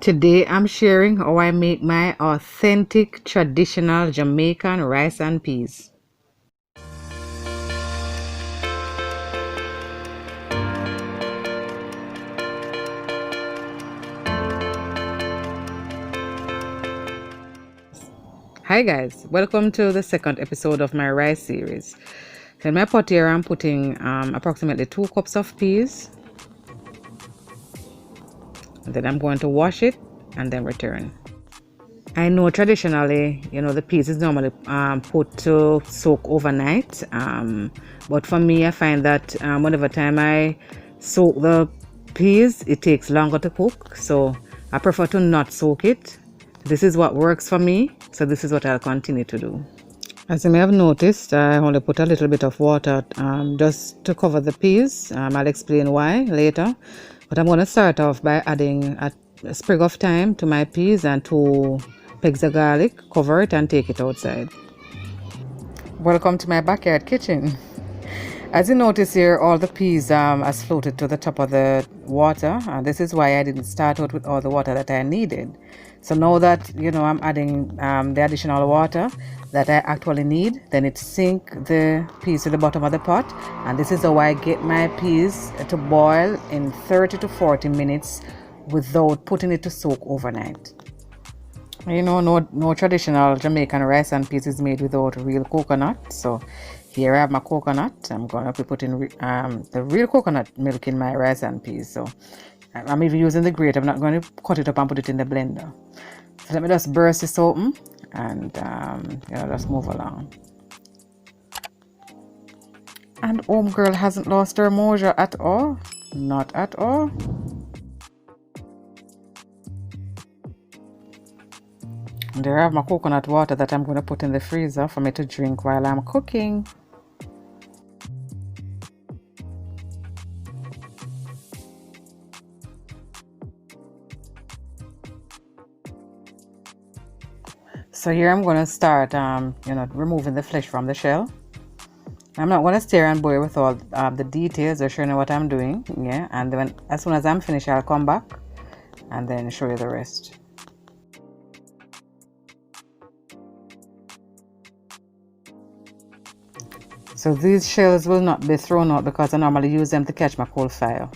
Today I'm sharing how I make my authentic traditional Jamaican rice and peas. Hi guys, welcome to the second episode of my rice series. In my pot here I'm putting approximately 2 cups of peas. And then I'm going to wash it and then return. I know traditionally, the peas is normally put to soak overnight. But for me, I find that whenever time I soak the peas, it takes longer to cook. So I prefer to not soak it. This is what works for me. So this is what I'll continue to do. As you may have noticed, I only put a little bit of water just to cover the peas. I'll explain why later. But I'm going to start off by adding a sprig of thyme to my peas and 2 pegs of garlic. Cover it and take it outside. Welcome to my backyard kitchen. As you notice here, all the peas has floated to the top of the water. And this is why I didn't start out with all the water that I needed. So now that, I'm adding the additional water that I actually need, then it sink the peas to the bottom of the pot. And this is how I get my peas to boil in 30 to 40 minutes without putting it to soak overnight. No traditional Jamaican rice and peas is made without real coconut. So here I have my coconut. I'm going to be putting the real coconut milk in my rice and peas. So I'm even using the grater. I'm not going to cut it up and put it in the blender. So let me just burst this open and just move along. And homegirl hasn't lost her mojo at all. Not at all. And there I have my coconut water that I'm going to put in the freezer for me to drink while I'm cooking. So here I'm going to start, removing the flesh from the shell. I'm not going to stir and boil with all the details or showing you what I'm doing. Yeah, and then as soon as I'm finished, I'll come back and then show you the rest. So these shells will not be thrown out because I normally use them to catch my cold fire.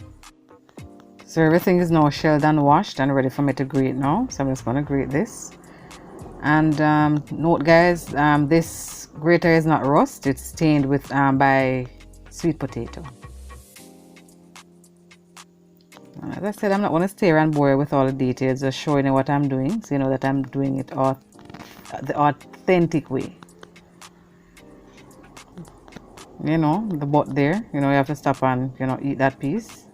So everything is now shelled and washed and ready for me to grate now. So I'm just going to grate this. And note guys, this grater is not rust, it's stained with by sweet potato. As I said, I'm not going to stir and boil with all the details, just showing you what I'm doing, so you know that I'm doing it the authentic way. The butt there, you have to stop and eat that piece.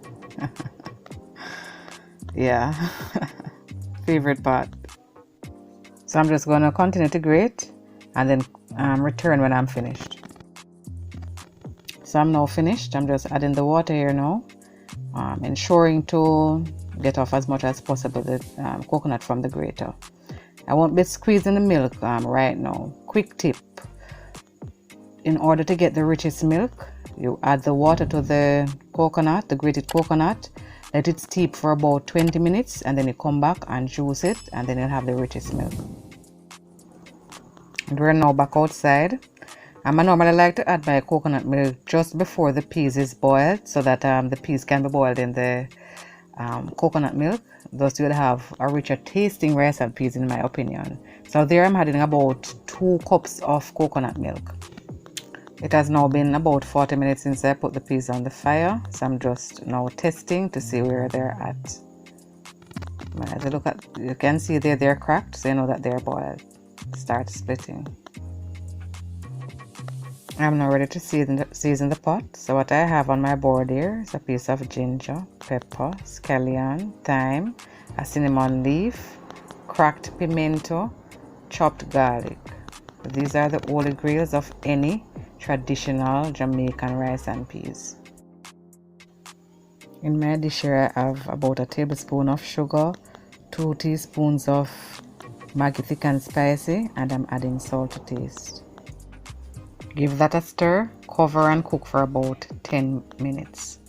Yeah. Favorite part. So I'm just going to continue to grate and then return when I'm finished. So I'm now finished. I'm just adding the water here now, ensuring to get off as much as possible the coconut from the grater. I won't be squeezing the milk right now. Quick tip. In order to get the richest milk, you add the water to the coconut, the grated coconut, let it steep for about 20 minutes and then you come back and juice it and then you'll have the richest milk. And we're now back outside. I normally like to add my coconut milk just before the peas is boiled so that the peas can be boiled in the coconut milk. Thus you'll have a richer tasting rice and peas in my opinion. So there I'm adding about 2 cups of coconut milk. It has now been about 40 minutes since I put the peas on the fire, so I'm just now testing to see where they're at. As you can see they're cracked, so you know that they're boiled. Start splitting. I'm now ready to season the pot. So what I have on my board here is a piece of ginger, pepper, scallion, thyme, a cinnamon leaf, cracked pimento, chopped garlic. These are the holy grails of any traditional Jamaican rice and peas. In my dish here I have about a tablespoon of sugar, 2 teaspoons of Maggi thick and spicy, and I'm adding salt to taste. Give that a stir, cover and cook for about 10 minutes.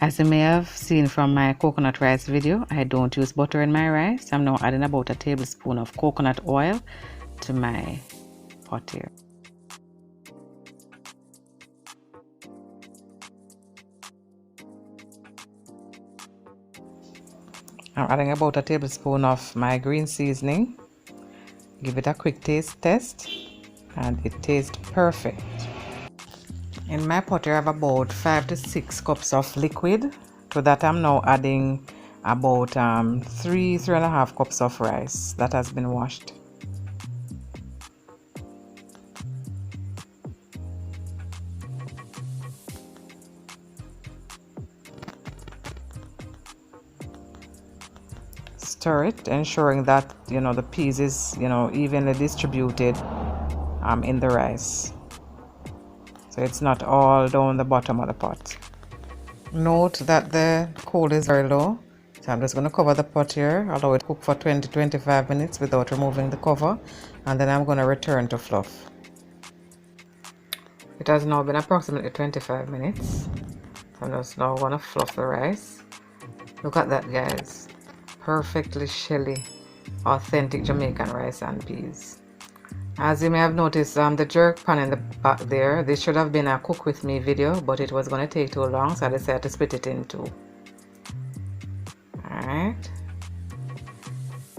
As you may have seen from my coconut rice video, I don't use butter in my rice. I'm now adding about a tablespoon of coconut oil to my pot here. I'm adding about a tablespoon of my green seasoning. Give it a quick taste test and it tastes perfect. In my pot here I have about 5 to 6 cups of liquid. To that I'm now adding about 3.5 cups of rice that has been washed. Stir it, ensuring that the peas is evenly distributed in the rice, so it's not all down the bottom of the pot. Note that the coal is very low, so I'm just going to cover the pot here, allow it to cook for 20-25 minutes without removing the cover, and then I'm going to return to fluff. It has now been approximately 25 minutes. I'm just now going to fluff the rice. Look at that, guys. Perfectly shelly, authentic Jamaican rice and peas. As you may have noticed, the jerk pan in the back there, this should have been a cook with me video, but it was going to take too long, so I decided to split it in two. Alright,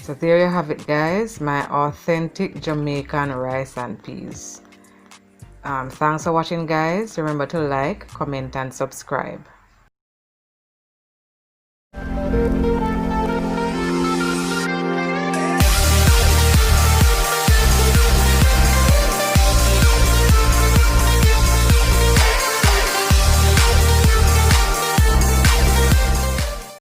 so there you have it, guys, my authentic Jamaican rice and peas. Thanks for watching, guys. Remember to like, comment and subscribe.